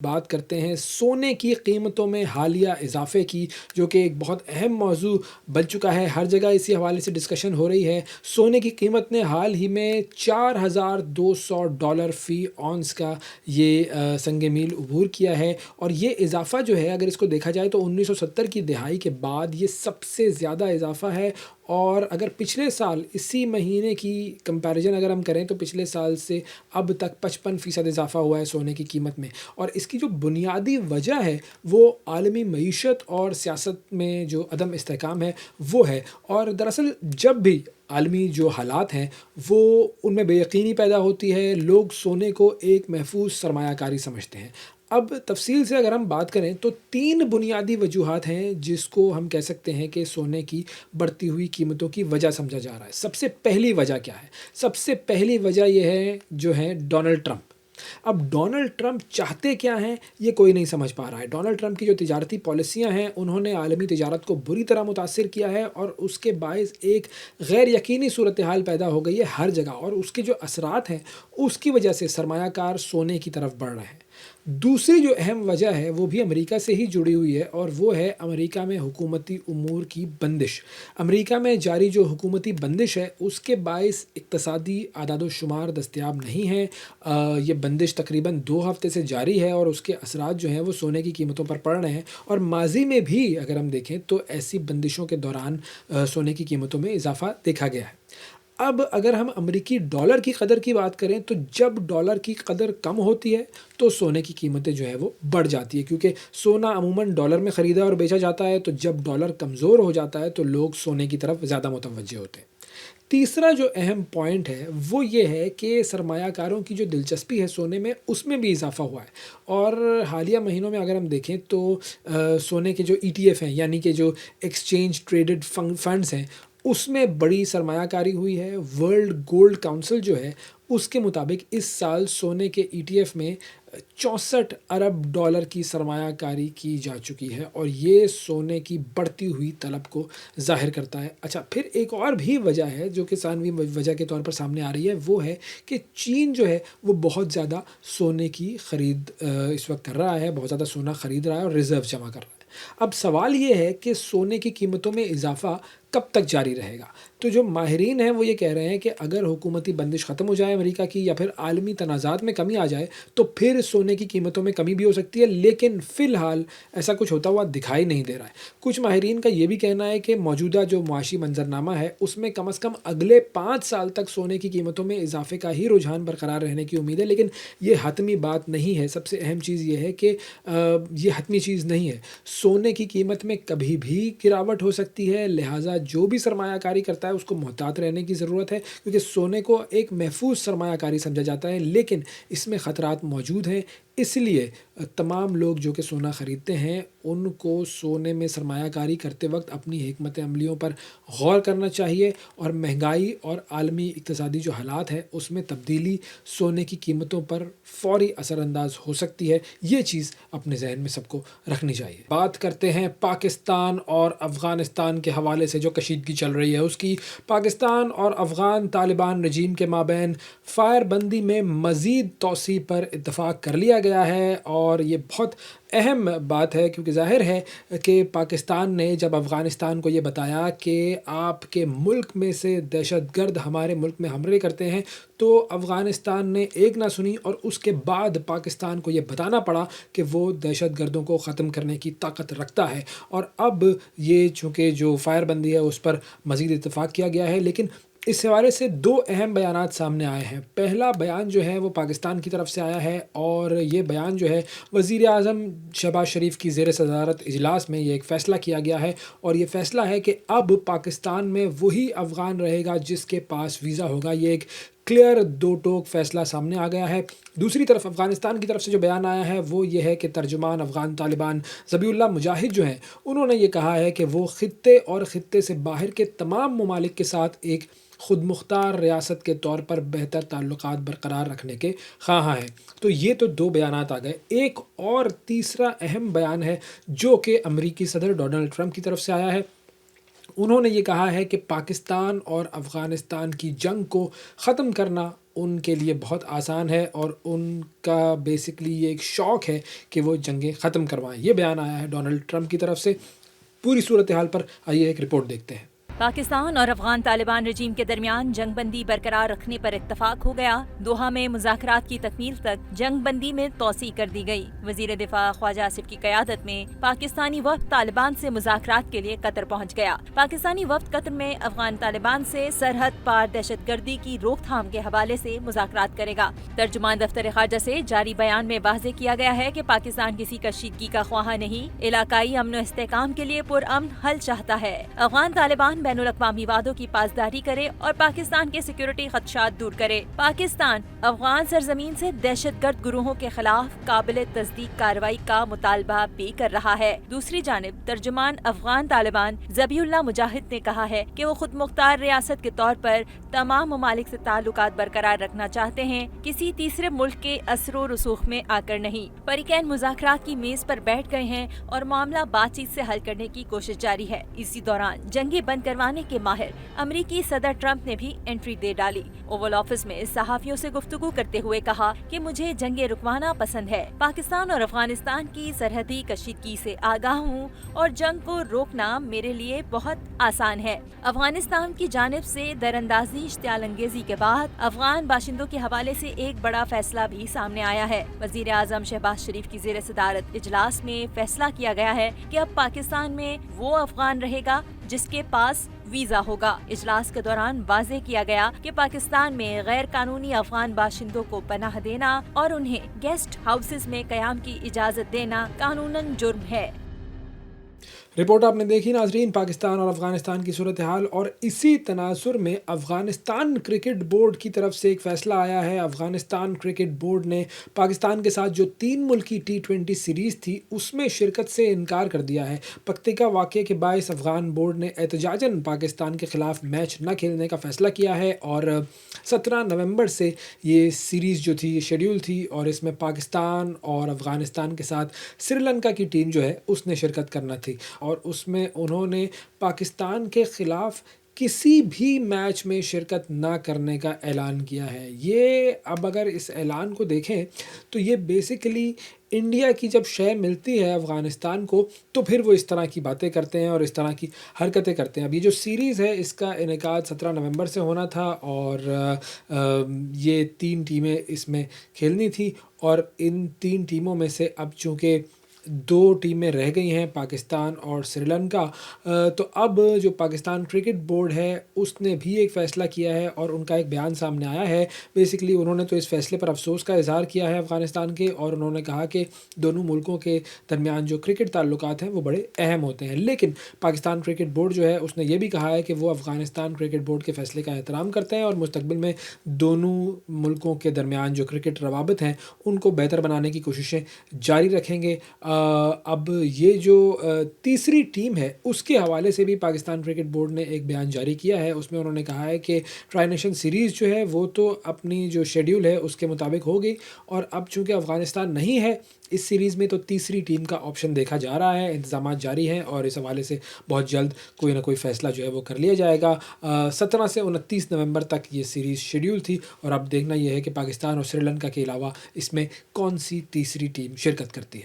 بات کرتے ہیں سونے کی قیمتوں میں حالیہ اضافے کی، جو کہ ایک بہت اہم موضوع بن چکا ہے۔ ہر جگہ اسی حوالے سے ڈسکشن ہو رہی ہے۔ سونے کی قیمت نے حال ہی میں $4200 فی اونس کا یہ سنگ میل عبور کیا ہے، اور یہ اضافہ جو ہے اگر اس کو دیکھا جائے تو 1970 کی دہائی کے بعد یہ سب سے زیادہ اضافہ ہے۔ اور اگر پچھلے سال اسی مہینے کی کمپیریزن اگر ہم کریں تو پچھلے سال سے اب تک 55% اضافہ ہوا ہے سونے کی قیمت میں، اور اس کی جو بنیادی وجہ ہے وہ عالمی معیشت اور سیاست میں جو عدم استحکام ہے وہ ہے۔ اور دراصل جب بھی عالمی جو حالات ہیں وہ ان میں بے یقینی پیدا ہوتی ہے، لوگ سونے کو ایک محفوظ سرمایہ کاری سمجھتے ہیں۔ اب تفصیل سے اگر ہم بات کریں تو 3 بنیادی وجوہات ہیں جس کو ہم کہہ سکتے ہیں کہ سونے کی بڑھتی ہوئی قیمتوں کی وجہ سمجھا جا رہا ہے۔ سب سے پہلی وجہ کیا ہے؟ سب سے پہلی وجہ یہ ہے جو ہے ڈونلڈ ٹرمپ۔ اب ڈونلڈ ٹرمپ چاہتے کیا ہیں یہ کوئی نہیں سمجھ پا رہا ہے۔ ڈونلڈ ٹرمپ کی جو تجارتی پالیسیاں ہیں انہوں نے عالمی تجارت کو بری طرح متاثر کیا ہے، اور اس کے باعث ایک غیر یقینی صورتحال پیدا ہو گئی ہے ہر جگہ، اور اس کے جو اثرات ہیں اس کی وجہ سے سرمایہ کار سونے کی طرف بڑھ رہے ہیں۔ دوسری جو اہم وجہ ہے وہ بھی امریکہ سے ہی جڑی ہوئی ہے، اور وہ ہے امریکہ میں حکومتی امور کی بندش۔ امریکہ میں جاری جو حکومتی بندش ہے اس کے باعث اقتصادی اعداد و شمار دستیاب نہیں ہیں۔ یہ بندش تقریباً 2 ہفتے سے جاری ہے، اور اس کے اثرات جو ہیں وہ سونے کی قیمتوں پر پڑ رہے ہیں، اور ماضی میں بھی اگر ہم دیکھیں تو ایسی بندشوں کے دوران سونے کی قیمتوں میں اضافہ دیکھا گیا ہے۔ اب اگر ہم امریکی ڈالر کی قدر کی بات کریں تو جب ڈالر کی قدر کم ہوتی ہے تو سونے کی قیمتیں جو ہے وہ بڑھ جاتی ہے، کیونکہ سونا عموماً ڈالر میں خریدا اور بیچا جاتا ہے، تو جب ڈالر کمزور ہو جاتا ہے تو لوگ سونے کی طرف زیادہ متوجہ ہوتے ہیں۔ تیسرا جو اہم پوائنٹ ہے وہ یہ ہے کہ سرمایہ کاروں کی جو دلچسپی ہے سونے میں اس میں بھی اضافہ ہوا ہے، اور حالیہ مہینوں میں اگر ہم دیکھیں تو سونے کے جو ETF ہیں یعنی کہ جو ایکسچینج ٹریڈڈ فنڈز ہیں اس میں بڑی سرمایہ کاری ہوئی ہے۔ ورلڈ گولڈ کاؤنسل جو ہے اس کے مطابق اس سال سونے کے ETF میں $64 ارب کی سرمایہ کاری کی جا چکی ہے، اور یہ سونے کی بڑھتی ہوئی طلب کو ظاہر کرتا ہے۔ اچھا، پھر ایک اور بھی وجہ ہے جو کہ ثانوی وجہ کے طور پر سامنے آ رہی ہے، وہ ہے کہ چین جو ہے وہ بہت زیادہ سونے کی خرید اس وقت کر رہا ہے، بہت زیادہ سونا خرید رہا ہے اور ریزرو جمع کر رہا ہے۔ اب سوال یہ ہے کہ سونے کی قیمتوں میں اضافہ کب تک جاری رہے گا؟ تو جو ماہرین ہیں وہ یہ کہہ رہے ہیں کہ اگر حکومتی بندش ختم ہو جائے امریکہ کی، یا پھر عالمی تنازعات میں کمی آ جائے تو پھر سونے کی قیمتوں میں کمی بھی ہو سکتی ہے، لیکن فی الحال ایسا کچھ ہوتا ہوا دکھائی نہیں دے رہا ہے۔ کچھ ماہرین کا یہ بھی کہنا ہے کہ موجودہ جو معاشی منظرنامہ ہے اس میں کم از کم اگلے 5 سال تک سونے کی قیمتوں میں اضافے کا ہی رجحان برقرار رہنے کی امید ہے، لیکن یہ حتمی بات نہیں ہے۔ سب سے اہم چیز یہ ہے کہ یہ حتمی چیز نہیں ہے۔ سونے کی قیمت میں کبھی بھی گراوٹ ہو سکتی ہے، لہٰذا جو بھی سرمایہ کاری کرتا ہے اس کو محتاط رہنے کی ضرورت ہے، کیونکہ سونے کو ایک محفوظ سرمایہ کاری سمجھا جاتا ہے، لیکن اس میں خطرات موجود ہیں۔ اس لیے تمام لوگ جو کہ سونا خریدتے ہیں ان کو سونے میں سرمایہ کاری کرتے وقت اپنی حکمت عملیوں پر غور کرنا چاہیے، اور مہنگائی اور عالمی اقتصادی جو حالات ہیں اس میں تبدیلی سونے کی قیمتوں پر فوری اثر انداز ہو سکتی ہے۔ یہ چیز اپنے ذہن میں سب کو رکھنی چاہیے۔ بات کرتے ہیں پاکستان اور افغانستان کے حوالے سے جو کشیدگی چل رہی ہے اس کی۔ پاکستان اور افغان طالبان رجیم کے مابین فائر بندی میں مزید توسیع پر اتفاق کر لیا گیا ہے، اور یہ بہت اہم بات ہے کیونکہ ظاہر ہے کہ پاکستان نے جب افغانستان کو یہ بتایا کہ آپ کے ملک میں سے دہشت گرد ہمارے ملک میں حملے کرتے ہیں، تو افغانستان نے ایک نہ سنی، اور اس کے بعد پاکستان کو یہ بتانا پڑا کہ وہ دہشت گردوں کو ختم کرنے کی طاقت رکھتا ہے، اور اب یہ چونکہ جو فائر بندی ہے اس پر مزید اتفاق کیا گیا ہے۔ لیکن اس حوالے سے 2 اہم بیانات سامنے آئے ہیں۔ پہلا بیان جو ہے وہ پاکستان کی طرف سے آیا ہے، اور یہ بیان جو ہے وزیر اعظم شہباز شریف کی زیر صدارت اجلاس میں یہ ایک فیصلہ کیا گیا ہے، اور یہ فیصلہ ہے کہ اب پاکستان میں وہی افغان رہے گا جس کے پاس ویزا ہوگا۔ یہ ایک کلیئر 2 ٹوک فیصلہ سامنے آ گیا ہے۔ دوسری طرف افغانستان کی طرف سے جو بیان آیا ہے وہ یہ ہے کہ ترجمان افغان طالبان ذبیح اللہ مجاہد جو ہیں انہوں نے یہ کہا ہے کہ وہ خطے اور خطے سے باہر کے تمام ممالک کے ساتھ ایک خود مختار ریاست کے طور پر بہتر تعلقات برقرار رکھنے کے خواہاں ہیں۔ تو یہ تو 2 بیانات آ گئے۔ ایک اور تیسرا اہم بیان ہے جو کہ امریکی صدر ڈونلڈ ٹرمپ کی طرف سے آیا ہے۔ انہوں نے یہ کہا ہے کہ پاکستان اور افغانستان کی جنگ کو ختم کرنا ان کے لیے بہت آسان ہے اور ان کا بیسکلی یہ ایک شوق ہے کہ وہ جنگیں ختم کروائیں. یہ بیان آیا ہے ڈونلڈ ٹرمپ کی طرف سے. پوری صورتحال پر آئیے ایک رپورٹ دیکھتے ہیں. پاکستان اور افغان طالبان رجیم کے درمیان جنگ بندی برقرار رکھنے پر اتفاق ہو گیا. دوحہ میں مذاکرات کی تکمیل تک جنگ بندی میں توسیع کر دی گئی. وزیر دفاع خواجہ آصف کی قیادت میں پاکستانی وفد طالبان سے مذاکرات کے لیے قطر پہنچ گیا. پاکستانی وفد قطر میں افغان طالبان سے سرحد پار دہشت گردی کی روک تھام کے حوالے سے مذاکرات کرے گا. ترجمان دفتر خارجہ سے جاری بیان میں واضح کیا گیا ہے کہ پاکستان کسی کشیدگی کا خواہاں نہیں، علاقائی امن و استحکام کے لیے پرامن حل چاہتا ہے. افغان طالبان بین الاقوامی وعدوں کی پاسداری کرے اور پاکستان کے سیکیورٹی خدشات دور کرے. پاکستان افغان سرزمین سے دہشت گرد گروہوں کے خلاف قابل تصدیق کارروائی کا مطالبہ بھی کر رہا ہے. دوسری جانب ترجمان افغان طالبان ذبیح اللہ مجاہد نے کہا ہے کہ وہ خود مختار ریاست کے طور پر تمام ممالک سے تعلقات برقرار رکھنا چاہتے ہیں، کسی تیسرے ملک کے اثر و رسوخ میں آ کر نہیں. فریقین مذاکرات کی میز پر بیٹھ گئے ہیں اور معاملہ بات چیت سے حل کرنے کی کوشش جاری ہے. اسی دوران جنگیں بند کروانے کے ماہر امریکی صدر ٹرمپ نے بھی انٹری دے ڈالی. اوول آفس میں صحافیوں سے گفتگو کرتے ہوئے کہا کہ مجھے جنگیں رکوانا پسند ہے. پاکستان اور افغانستان کی سرحدی کشیدگی سے آگاہ ہوں اور جنگ کو روکنا میرے لیے بہت آسان ہے. افغانستان کی جانب سے دراندازی اشتعال انگیزی کے بعد افغان باشندوں کے حوالے سے ایک بڑا فیصلہ بھی سامنے آیا ہے. وزیر اعظم شہباز شریف کی زیر صدارت اجلاس میں فیصلہ کیا گیا ہے کہ اب پاکستان میں وہ افغان رہے گا جس کے پاس ویزا ہوگا. اجلاس کے دوران واضح کیا گیا کہ پاکستان میں غیر قانونی افغان باشندوں کو پناہ دینا اور انہیں گیسٹ ہاؤسز میں قیام کی اجازت دینا قانوناً جرم ہے. رپورٹ آپ نے دیکھی ناظرین، پاکستان اور افغانستان کی صورتحال، اور اسی تناظر میں افغانستان کرکٹ بورڈ کی طرف سے ایک فیصلہ آیا ہے. افغانستان کرکٹ بورڈ نے پاکستان کے ساتھ جو 3 ملکی T20 سیریز تھی اس میں شرکت سے انکار کر دیا ہے. پکتیکا واقعے کے باعث افغان بورڈ نے احتجاجاً پاکستان کے خلاف میچ نہ کھیلنے کا فیصلہ کیا ہے اور 17 نومبر سے یہ سیریز جو تھی یہ شیڈیول تھی اور اس میں پاکستان اور افغانستان کے ساتھ سری لنکا کی ٹیم جو ہے اس نے شرکت کرنا تھی اور اس میں انہوں نے پاکستان کے خلاف کسی بھی میچ میں شرکت نہ کرنے کا اعلان کیا ہے. یہ اب اگر اس اعلان کو دیکھیں تو یہ بیسیکلی انڈیا کی جب شے ملتی ہے افغانستان کو تو پھر وہ اس طرح کی باتیں کرتے ہیں اور اس طرح کی حرکتیں کرتے ہیں. اب یہ جو سیریز ہے اس کا انعقاد 17 نومبر سے ہونا تھا اور یہ 3 ٹیمیں اس میں کھیلنی تھی اور ان 3 ٹیموں میں سے اب چونکہ 2 ٹیمیں رہ گئی ہیں، پاکستان اور سری لنکا، تو اب جو پاکستان کرکٹ بورڈ ہے اس نے بھی ایک فیصلہ کیا ہے اور ان کا ایک بیان سامنے آیا ہے. بیسیکلی انہوں نے تو اس فیصلے پر افسوس کا اظہار کیا ہے افغانستان کے، اور انہوں نے کہا کہ دونوں ملکوں کے درمیان جو کرکٹ تعلقات ہیں وہ بڑے اہم ہوتے ہیں. لیکن پاکستان کرکٹ بورڈ جو ہے اس نے یہ بھی کہا ہے کہ وہ افغانستان کرکٹ بورڈ کے فیصلے کا احترام کرتے ہیں اور مستقبل میں دونوں ملکوں کے درمیان جو کرکٹ روابط ہیں ان کو بہتر بنانے کی کوششیں جاری رکھیں گے. اب یہ جو تیسری ٹیم ہے اس کے حوالے سے بھی پاکستان کرکٹ بورڈ نے ایک بیان جاری کیا ہے. اس میں انہوں نے کہا ہے کہ ٹرائی نیشن سیریز جو ہے وہ تو اپنی جو شیڈیول ہے اس کے مطابق ہوگی اور اب چونکہ افغانستان نہیں ہے اس سیریز میں تو تیسری ٹیم کا آپشن دیکھا جا رہا ہے. انتظامات جاری ہیں اور اس حوالے سے بہت جلد کوئی نہ کوئی فیصلہ جو ہے وہ کر لیا جائے گا. 17 سے 29 نومبر تک یہ سیریز شیڈیول تھی اور اب دیکھنا یہ ہے کہ پاکستان اور سری لنکا کے علاوہ اس میں کون سی تیسری ٹیم شرکت کرتی ہے.